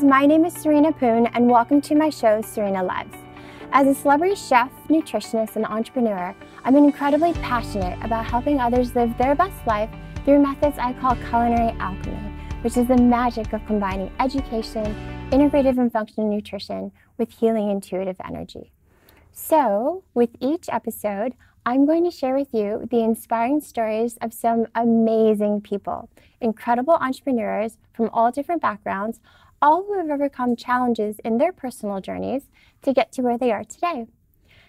my name is Serena Poon, and welcome to my show, Serena Lives. As a celebrity chef, nutritionist, and entrepreneur, I'm incredibly passionate about helping others live their best life through methods I call culinary alchemy, which is the magic of combining education, integrative and functional nutrition with healing intuitive energy. So, with each episode, I'm going to share with you the inspiring stories of some amazing people, incredible entrepreneurs from all different backgrounds, all who have overcome challenges in their personal journeys to get to where they are today.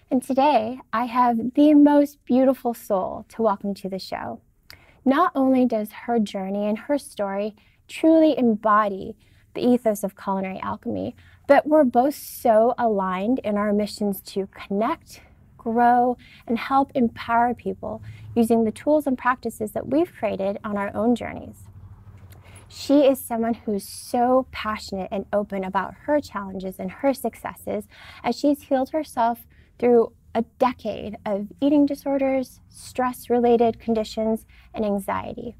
And today, I have the most beautiful soul to welcome to the show. Not only does her journey and her story truly embody the ethos of culinary alchemy, but we're both so aligned in our missions to connect, grow, and help empower people using the tools and practices that we've created on our own journeys. She is someone who's so passionate and open about her challenges and her successes as she's healed herself through a decade of eating disorders, stress-related conditions, and anxiety.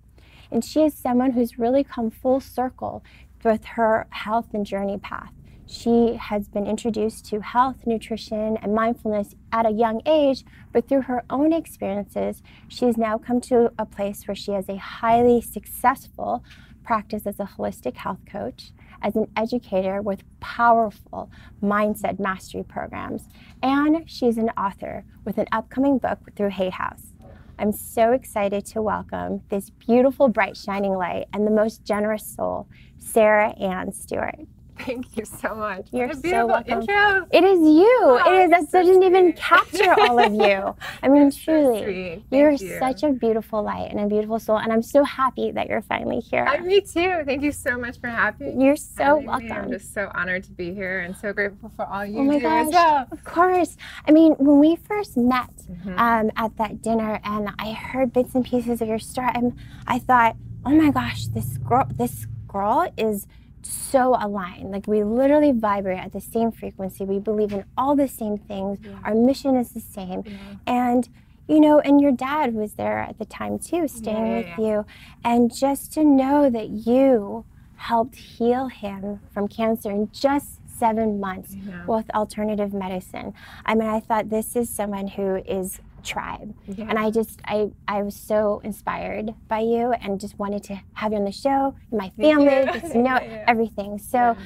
And she is someone who's really come full circle with her health and journey path. She has been introduced to health, nutrition, and mindfulness at a young age, but through her own experiences, she's now come to a place where she has a highly successful practice as a holistic health coach, as an educator with powerful mindset mastery programs, and she's an author with an upcoming book through Hay House. I'm so excited to welcome this beautiful, bright, shining light and the most generous soul, Sarah Anne Stewart. Thank you so much. You're what a so welcome. Intro. It is you. Oh, it is. That so doesn't even sweet. capture all of you. I mean, truly, so sweet. you're you. such a beautiful light and a beautiful soul, and I'm so happy that you're finally here. Me too. Thank you so much for having me. You're so Me. welcome. I'm just so honored to be here and so grateful for all you Oh my do gosh, as well. of course. I mean, when we first met at that dinner, and I heard bits and pieces of your story, I thought, oh my gosh, this girl is so aligned. Like, we literally vibrate at the same frequency. We believe in all the same things. Yeah. Our mission is the same. Yeah. And you know, and your dad was there at the time too, staying with you. And just to know that you helped heal him from cancer in just 7 months with alternative medicine. I mean, I thought, this is someone who is tribe. Yeah. And I was so inspired by you and just wanted to have you on the show, and my family, just to know everything. So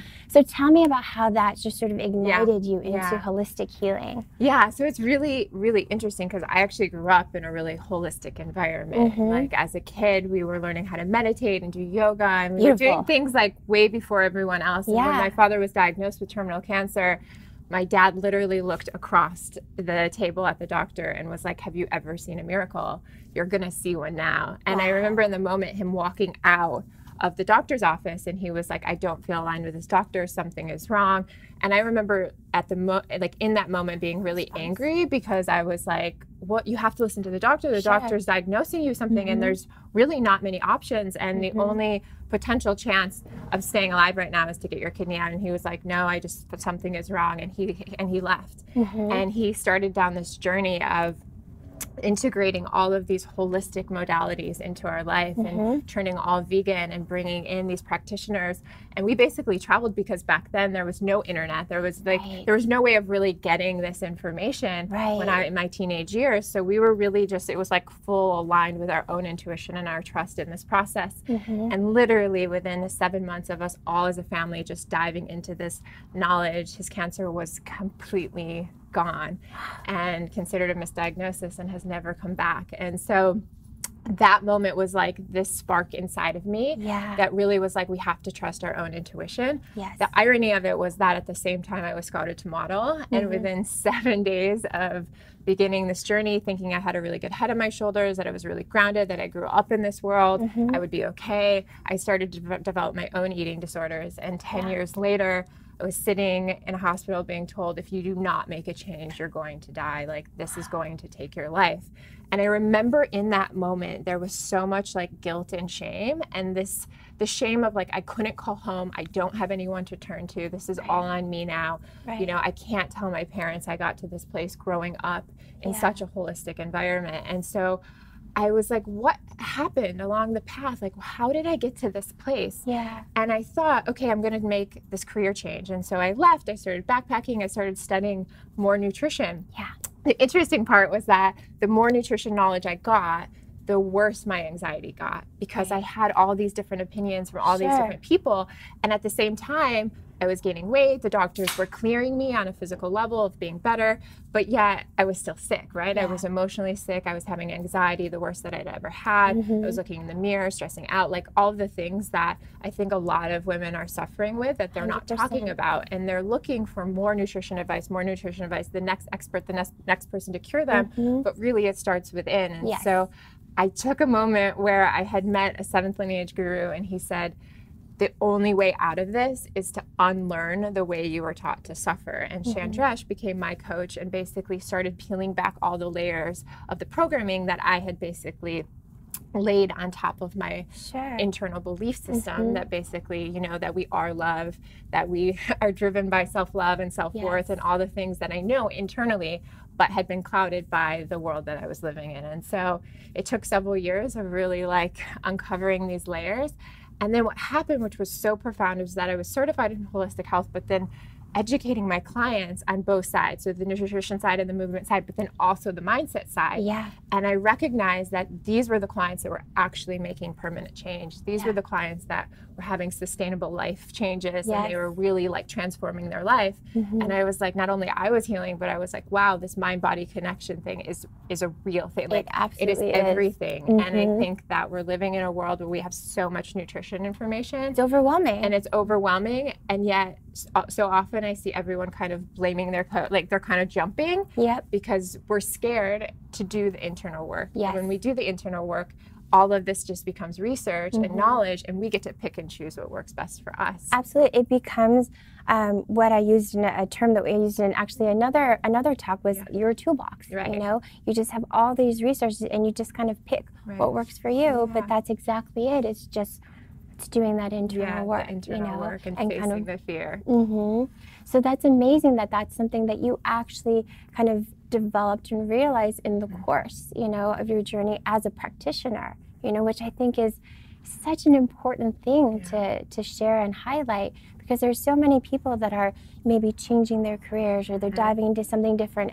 tell me about how that just sort of ignited you into holistic healing. Yeah, so it's really, really interesting because I actually grew up in a really holistic environment. Like, as a kid, we were learning how to meditate and do yoga, and we were doing things like way before everyone else. And when my father was diagnosed with terminal cancer, my dad literally looked across the table at the doctor and was like, have you ever seen a miracle? You're gonna see one now. And I remember in the moment him walking out of the doctor's office, and he was like, I don't feel aligned with this doctor, something is wrong. And I remember at the in that moment being really angry, because I was like, what, you have to listen to the doctor. The doctor's diagnosing you something, and there's really not many options, and the only potential chance of staying alive right now is to get your kidney out. And he was like, no, something is wrong. And he left. And he started down this journey of integrating all of these holistic modalities into our life and turning all vegan and bringing in these practitioners. And we basically traveled, because back then there was no internet. There was there was no way of really getting this information when in my teenage years. So we were really it was like full aligned with our own intuition and our trust in this process. And literally within the 7 months of us all as a family just diving into this knowledge, his cancer was completely gone and considered a misdiagnosis and has never come back. And so that moment was like this spark inside of me that really was like, we have to trust our own intuition. The irony of it was that at the same time I was scouted to model, and within 7 days of beginning this journey, thinking I had a really good head on my shoulders, that I was really grounded, that I grew up in this world, I would be okay, I started to develop my own eating disorders. And 10 years later, I was sitting in a hospital being told, if you do not make a change, you're going to die. Like, this is going to take your life. And I remember in that moment, there was so much like guilt and shame, and the shame of like, I couldn't call home. I don't have anyone to turn to. This is all on me now. You know, I can't tell my parents I got to this place growing up in such a holistic environment. And so I was like, what happened along the path? Like, how did I get to this place? Yeah. And I thought, okay, I'm going to make this career change. And so I left, I started backpacking, I started studying more nutrition. Yeah. The interesting part was that the more nutrition knowledge I got, the worse my anxiety got, because I had all these different opinions from all these different people. And at the same time, I was gaining weight. The doctors were clearing me on a physical level of being better, but yet I was still sick, right? I was emotionally sick. I was having anxiety, the worst that I'd ever had. I was looking in the mirror, stressing out, like all of the things that I think a lot of women are suffering with that they're 100%. Not talking about. And they're looking for more nutrition advice, the next expert, the next person to cure them. But really it starts within. And so I took a moment where I had met a 7th lineage guru, and he said, the only way out of this is to unlearn the way you were taught to suffer. And Chandresh became my coach and basically started peeling back all the layers of the programming that I had basically laid on top of my internal belief system that basically, you know, that we are love, that we are driven by self-love and self-worth and all the things that I know internally, but had been clouded by the world that I was living in. And so it took several years of really like uncovering these layers. And then what happened, which was so profound, was that I was certified in holistic health, but then educating my clients on both sides, so the nutrition side and the movement side, but then also the mindset side. Yeah. And I recognized that these were the clients that were actually making permanent change. These were the clients that were having sustainable life changes, and they were really like transforming their life. And I was like, not only I was healing, but I was like, wow, this mind-body connection thing is a real thing. Like, it is everything. And I think that we're living in a world where we have so much nutrition information. It's overwhelming. And it's overwhelming, and yet so often I see everyone kind of blaming their like they're kind of jumping because we're scared to do the internal work. When we do the internal work, all of this just becomes research and knowledge, and we get to pick and choose what works best for us. Absolutely. It becomes what I used in a term that we used in actually another talk was your toolbox. You know, you just have all these resources and you just kind of pick what works for you, but that's exactly it. It's just doing that internal work, work and facing kind of the fear. So that's amazing that that's something that you actually kind of developed and realized in the course, you know, of your journey as a practitioner, you know, which I think is such an important thing to share and highlight, because there's so many people that are maybe changing their careers, or they're diving into something different,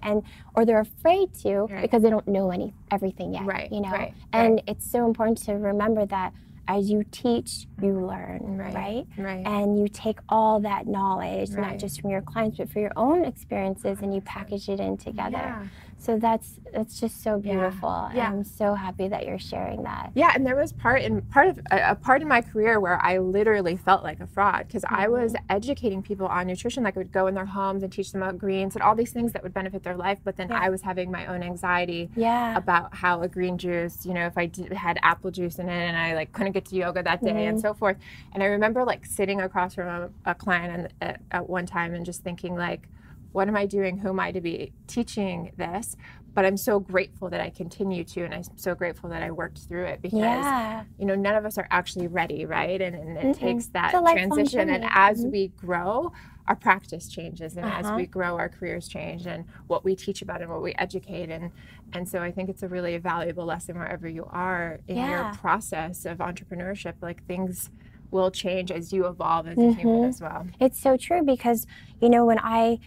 or they're afraid to because they don't know everything yet, you know. And it's so important to remember that as you teach, you learn, right? And you take all that knowledge, not just from your clients, but for your own experiences, and you package it in together. So that's just so beautiful. And I'm so happy that you're sharing that. Yeah, and there was a part in my career where I literally felt like a fraud, because I was educating people on nutrition. Like, I would go in their homes and teach them about greens and all these things that would benefit their life, but then I was having my own anxiety about how a green juice, you know, if I had apple juice in it and I like couldn't get to yoga that day and so forth. And I remember like sitting across from a client at one time and just thinking like, what am I doing? Who am I to be teaching this? But I'm so grateful that I continue to, and I'm so grateful that I worked through it, because you know, none of us are actually ready, right? And it takes that transition, and as we grow, our practice changes, and as we grow, our careers change, and what we teach about and what we educate, and so I think it's a really valuable lesson wherever you are in your process of entrepreneurship. Like, things will change as you evolve as a human as well. It's so true, because you know, when I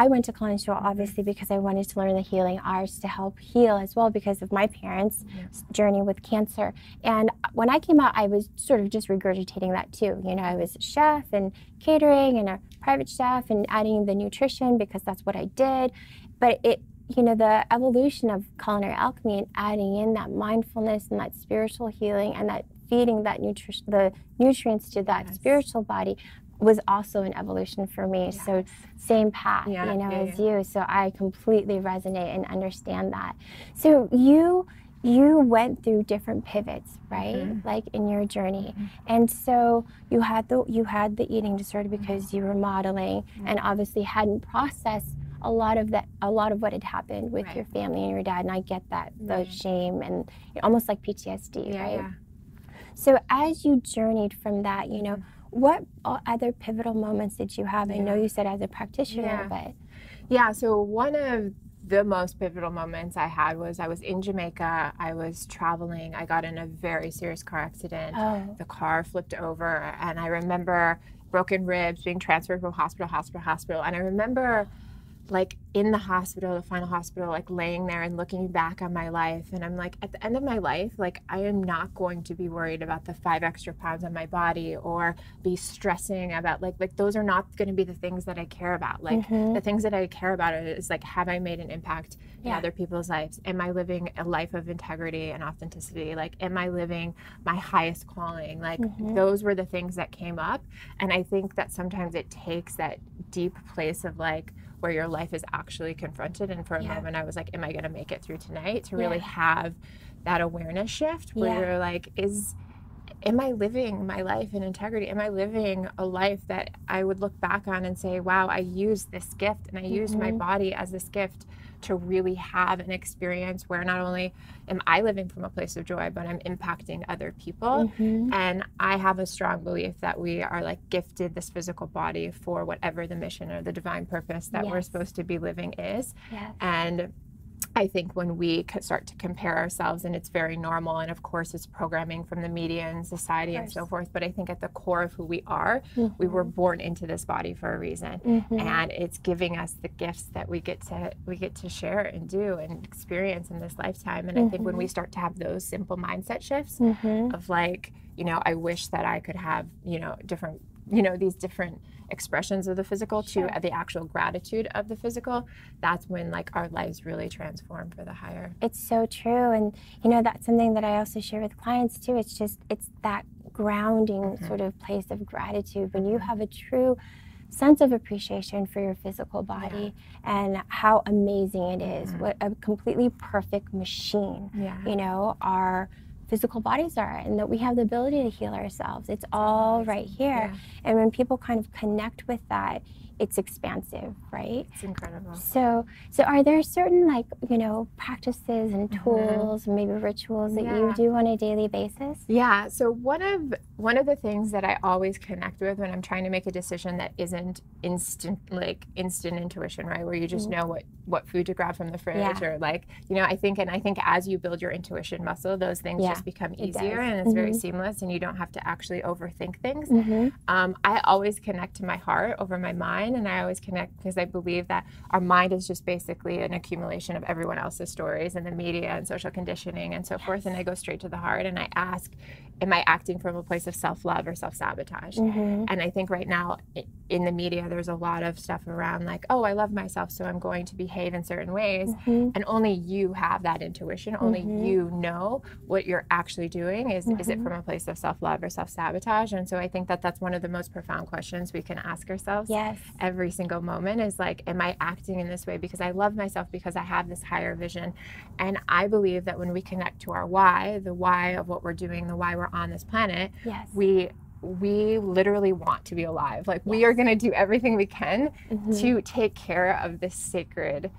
went to culinary school obviously because I wanted to learn the healing arts to help heal as well, because of my parents' journey with cancer. And when I came out, I was sort of just regurgitating that too. You know, I was a chef and catering and a private chef and adding the nutrition because that's what I did. But you know, the evolution of culinary alchemy and adding in that mindfulness and that spiritual healing and that feeding that the nutrients to that spiritual body was also an evolution for me. So same path, you know, as you. So I completely resonate and understand that. So you went through different pivots, right? Like in your journey. And so you had the eating disorder because you were modeling and obviously hadn't processed a lot of what had happened with your family and your dad. And I get that, the shame and almost like PTSD, right? So as you journeyed from that, you know, what other pivotal moments did you have? I know you said as a practitioner, but... Yeah, so one of the most pivotal moments I had was I was in Jamaica. I was traveling. I got in a very serious car accident. Oh. The car flipped over, and I remember broken ribs, being transferred from hospital, and I remember like in the hospital, the final hospital, like laying there and looking back on my life. And I'm like, at the end of my life, like I am not going to be worried about the 5 extra pounds on my body or be stressing about like those are not going to be the things that I care about. Like the things that I care about is like, have I made an impact in other people's lives? Am I living a life of integrity and authenticity? Like, am I living my highest calling? Like those were the things that came up. And I think that sometimes it takes that deep place of like, where your life is actually confronted. And for a moment I was like, am I going to make it through tonight? To really have that awareness shift where you're like, am I living my life in integrity? Am I living a life that I would look back on and say, wow, I used this gift and I used my body as this gift to really have an experience where not only am I living from a place of joy, but I'm impacting other people. And I have a strong belief that we are like gifted this physical body for whatever the mission or the divine purpose that we're supposed to be living is. And I think when we start to compare ourselves, and it's very normal, and of course it's programming from the media and society and so forth, but I think at the core of who we are, we were born into this body for a reason, and it's giving us the gifts that we get to share and do and experience in this lifetime. And I think when we start to have those simple mindset shifts of like, you know, I wish that I could have, you know, different, you know, these different expressions of the physical to the actual gratitude of the physical, that's when like our lives really transform for the higher. It's so true. And you know, that's something that I also share with clients too. It's that grounding sort of place of gratitude when you have a true sense of appreciation for your physical body and how amazing it is, what a completely perfect machine, you know, our physical bodies are, and that we have the ability to heal ourselves. It's all right here. And when people kind of connect with that, it's expansive, right? It's incredible. So are there certain, like, you know, practices and tools, maybe rituals that you do on a daily basis? Yeah. So one of the things that I always connect with when I'm trying to make a decision that isn't instant intuition, right? Where you just know what food to grab from the fridge, or like, you know, I think as you build your intuition muscle, those things just become easier, and it's very seamless, and you don't have to actually overthink things. I always connect to my heart over my mind. And I always connect because I believe that our mind is just basically an accumulation of everyone else's stories and the media and social conditioning and so forth. And I go straight to the heart and I ask, am I acting from a place of self-love or self-sabotage? And I think right now in the media, there's a lot of stuff around like, oh, I love myself, so I'm going to behave in certain ways. And only you have that intuition. Only you know what you're actually doing. Is it from a place of self-love or self-sabotage? And so I think that that's one of the most profound questions we can ask ourselves every single moment is like, am I acting in this way because I love myself, because I have this higher vision? And I believe that when we connect to our why, the why of what we're doing, the why we're on this planet, we literally want to be alive. Like we are going to do everything we can to take care of this sacred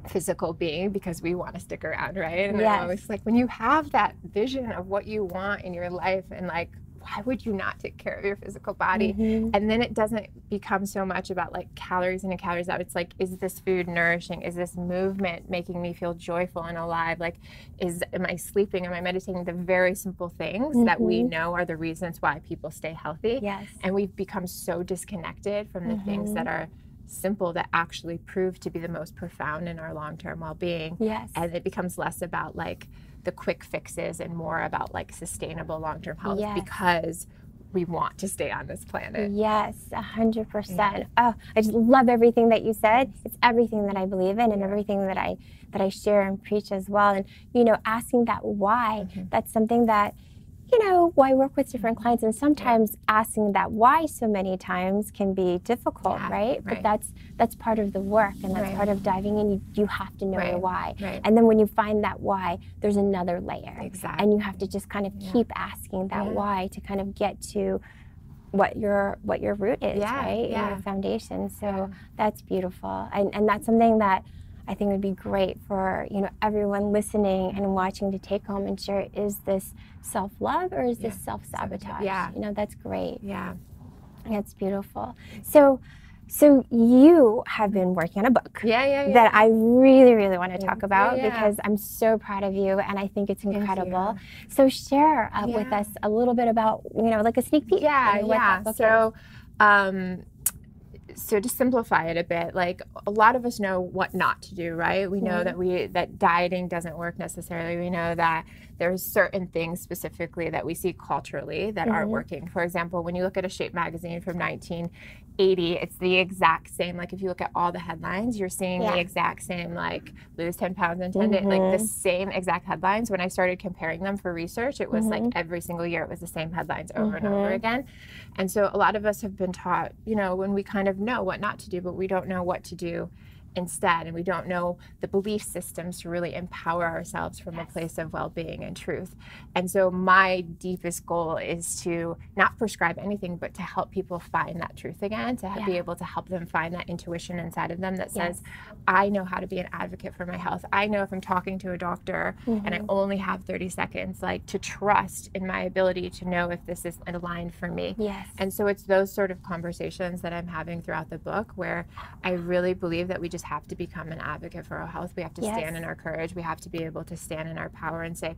physical being because we want to stick around, right? And I always like, when you have that vision of what you want in your life, and like, why would you not take care of your physical body? And then it doesn't become so much about like calories in and calories out. It's like, is this food nourishing? Is this movement making me feel joyful and alive? Like, am I sleeping? Am I meditating? The very simple things that we know are the reasons why people stay healthy. And we've become so disconnected from the things that are simple that actually prove to be the most profound in our long-term well-being. And it becomes less about like the quick fixes and more about like sustainable long-term health because we want to stay on this planet. 100%. Oh, I just love everything that you said. It's everything that I believe in and everything that I share and preach as well. And, you know, asking that why, that's something that, you know, I work with different clients, and sometimes asking that why so many times can be difficult, right? But that's part of the work, and that's part of diving in. You have to know your why. And then when you find that why, there's another layer. And you have to just kind of keep asking that why to kind of get to what your root is, right? And your foundation. So that's beautiful. And that's something that I think would be great for, you know, everyone listening and watching to take home and share. Is this self-love or is this self-sabotage? You know, that's great. It's beautiful. So So you have been working on a book that I really, really want to talk about because I'm so proud of you and I think it's incredible. So share with us a little bit about, you know, like a sneak peek. What that book is. So to simplify it a bit, like a lot of us know what not to do, right? We know that dieting doesn't work necessarily. We know that there's certain things specifically that we see culturally that aren't working. For example, when you look at a Shape magazine from 1980, it's the exact same. Like if you look at all the headlines, you're seeing the exact same, like lose 10 pounds in 10 days, like the same exact headlines. When I started comparing them for research, it was like every single year it was the same headlines over and over again. And so a lot of us have been taught, you know, when we kind of know what not to do, but we don't know what to do instead, and we don't know the belief systems to really empower ourselves from a place of well-being and truth. And so my deepest goal is to not prescribe anything, but to help people find that truth again, to be able to help them find that intuition inside of them that says, I know how to be an advocate for my health. I know if I'm talking to a doctor and I only have 30 seconds, like to trust in my ability to know if this is aligned for me. And so it's those sort of conversations that I'm having throughout the book where I really believe that we just have to become an advocate for our health. We have to stand in our courage. We have to be able to stand in our power and say,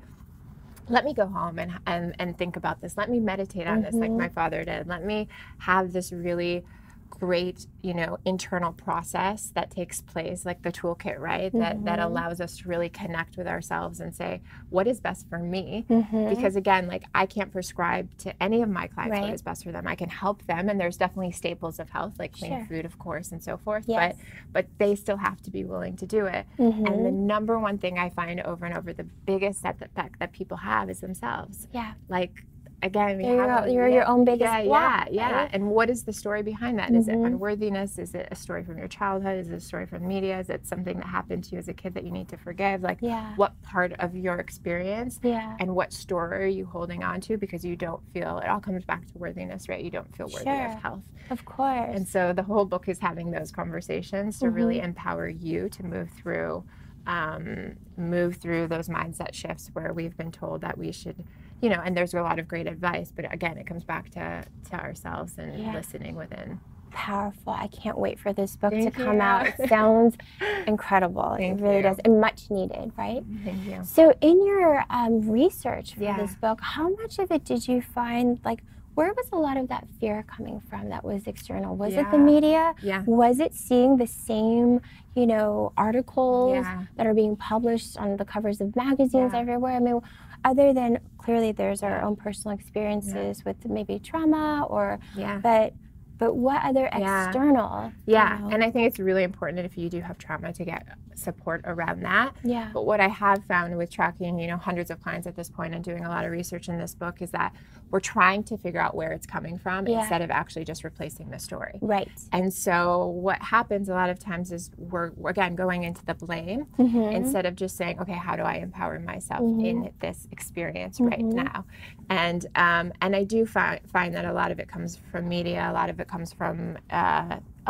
let me go home and think about this. Let me meditate on this like my father did. Let me have this really great, you know, internal process that takes place, like the toolkit, right? That allows us to really connect with ourselves and say, what is best for me? Because again, like I can't prescribe to any of my clients what is best for them. I can help them, and there's definitely staples of health, like clean food, of course, and so forth. But they still have to be willing to do it. And the number one thing I find over and over, the biggest setback that people have is themselves. Like, again, you're your own biggest block. Right? And what is the story behind that? Is it unworthiness? Is it a story from your childhood? Is it a story from media? Is it something that happened to you as a kid that you need to forgive? Like, what part of your experience and what story are you holding on to because you don't feel, it all comes back to worthiness, right? You don't feel worthy of health. Of course. And so the whole book is having those conversations to really empower you to move through those mindset shifts where we've been told that we should, you know, and there's a lot of great advice, but again, it comes back to ourselves and listening within. Powerful. I can't wait for this book to come out. It sounds incredible. It really does, and much needed, right? Thank you. So in your research for this book, how much of it did you find, like, where was a lot of that fear coming from that was external? Was it the media? Was it seeing the same, you know, articles that are being published on the covers of magazines everywhere? I mean, other than clearly there's our own personal experiences with maybe trauma or, but what other external? You know? And I think it's really important if you do have trauma to get support around that. But what I have found with tracking, you know, hundreds of clients at this point and doing a lot of research in this book is that we're trying to figure out where it's coming from instead of actually just replacing the story. And so what happens a lot of times is we're again going into the blame instead of just saying, okay, how do I empower myself in this experience right now? And I do find that a lot of it comes from media, a lot of it comes from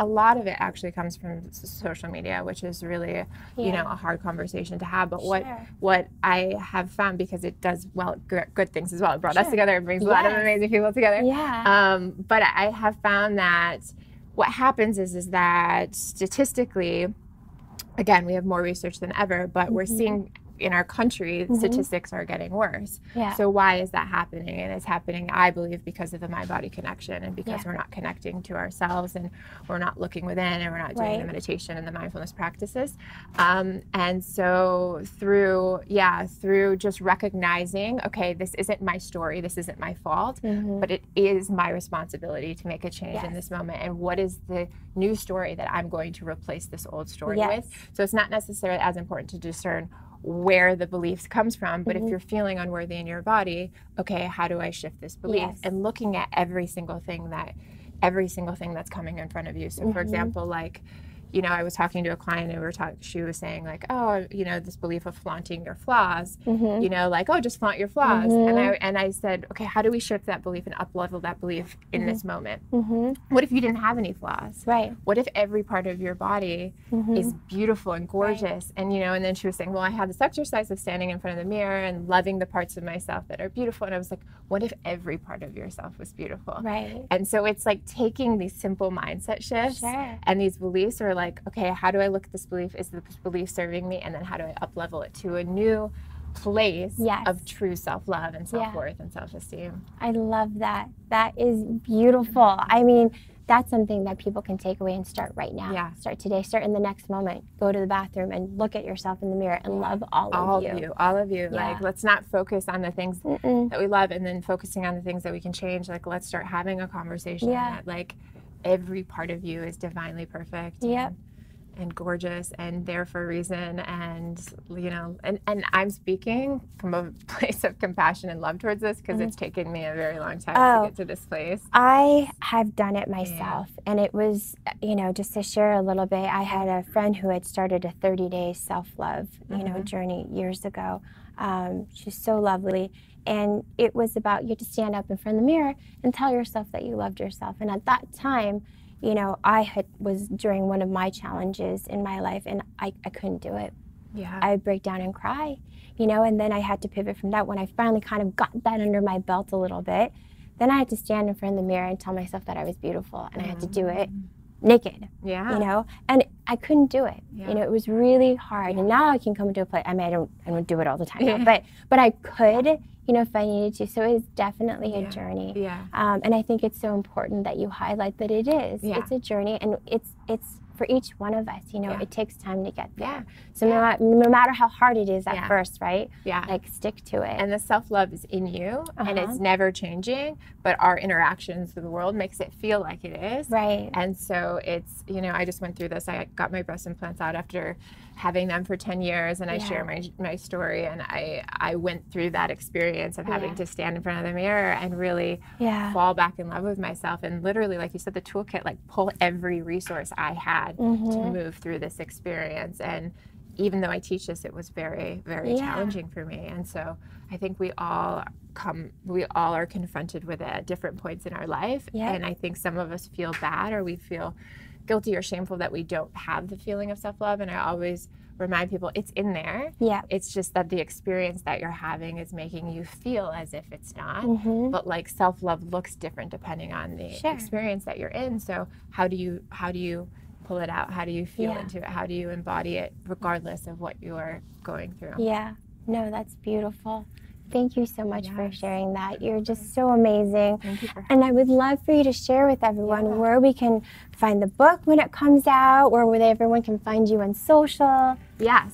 a lot of it actually comes from social media, which is really, you know, a hard conversation to have. But what I have found, because it does, well, good things as well. It brought us together. It brings a lot of amazing people together. But I have found that what happens is that statistically, again, we have more research than ever, but we're seeing in our country, statistics are getting worse. So why is that happening? And it's happening, I believe, because of the mind-body connection and because we're not connecting to ourselves and we're not looking within and we're not doing the meditation and the mindfulness practices. And so through just recognizing, okay, this isn't my story, this isn't my fault, but it is my responsibility to make a change in this moment. And what is the new story that I'm going to replace this old story with? So it's not necessarily as important to discern where the beliefs comes from, but if you're feeling unworthy in your body, okay, how do I shift this belief? And looking at every single thing that's coming in front of you. So for example, like, you know, I was talking to a client and she was saying like, oh, you know, this belief of flaunting your flaws, you know, like, oh, just flaunt your flaws. And I said, okay, how do we shift that belief and up-level that belief in this moment? What if you didn't have any flaws? Right. What if every part of your body is beautiful and gorgeous? And, you know, and then she was saying, well, I had this exercise of standing in front of the mirror and loving the parts of myself that are beautiful. And I was like, what if every part of yourself was beautiful? Right. And so it's like taking these simple mindset shifts and these beliefs are like, okay, how do I look at this belief? Is this belief serving me? And then how do I up-level it to a new place of true self-love and self-worth and self-esteem? I love that. That is beautiful. I mean, that's something that people can take away and start right now. Yeah. Start today. Start in the next moment. Go to the bathroom and look at yourself in the mirror and love all of you. All of you. Like, let's not focus on the things that we love and then focusing on the things that we can change. Like, let's start having a conversation that, like, every part of you is divinely perfect. And gorgeous and there for a reason, and you know, and I'm speaking from a place of compassion and love towards this because it's taken me a very long time to get to this place. I have done it myself, and it was, you know, just to share a little bit, I had a friend who had started a 30-day self-love, you know, journey years ago. She's so lovely, and it was about you had to stand up in front of the mirror and tell yourself that you loved yourself. And at that time, you know, I was during one of my challenges in my life, and I couldn't do it. I would break down and cry, you know, and then I had to pivot from that. When I finally kind of got that under my belt a little bit, then I had to stand in front of the mirror and tell myself that I was beautiful, and I had to do it naked, you know, and I couldn't do it. You know, it was really hard. And now I can come to a place, I mean, I don't do it all the time now, but I could, you know, if I needed to. So it's definitely a journey. And I think it's so important that you highlight that it is. It's a journey, and it's for each one of us, you know, it takes time to get there. So no matter how hard it is at first, right? Like, stick to it. And the self-love is in you, and it's never changing, but our interactions with the world makes it feel like it is. Right. And so it's, you know, I just went through this. I got my breast implants out after having them for 10 years, and I share my story, and I went through that experience of having to stand in front of the mirror and really fall back in love with myself, and literally, like you said, the toolkit, like pull every resource I had to move through this experience. And even though I teach this, it was very, very challenging for me. And so I think we all are confronted with it at different points in our life. And I think some of us feel bad, or we feel guilty or shameful that we don't have the feeling of self-love. And I always remind people it's in there. It's just that the experience that you're having is making you feel as if it's not. But like, self-love looks different depending on the experience that you're in. So how do you pull it out? How do you feel into it? How do you embody it regardless of what you're going through? No, that's beautiful. Thank you so much for sharing that. You're just so amazing. Thank you for and I would love for you to share with everyone where we can find the book when it comes out, or where everyone can find you on social.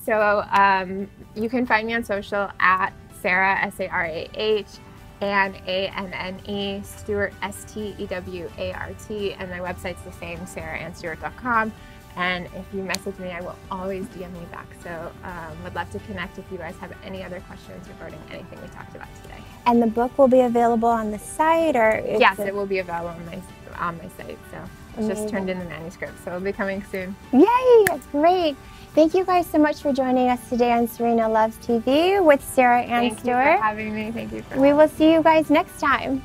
So you can find me on social at Sarah, S-A-R-A-H, and A-N-N-E, Stewart, S-T-E-W-A-R-T, and my website's the same, SarahAnneStewart.com. And if you message me, I will always DM you back. So would love to connect if you guys have any other questions regarding anything we talked about today. And the book will be available on the site, or? Yes, it will be available on my site. So it's just turned in the manuscript, so it'll be coming soon. Yay, that's great. Thank you guys so much for joining us today on Serena Loves TV with Sarah Anne Stewart. Thank you for having me. Thank you for We will see you guys next time.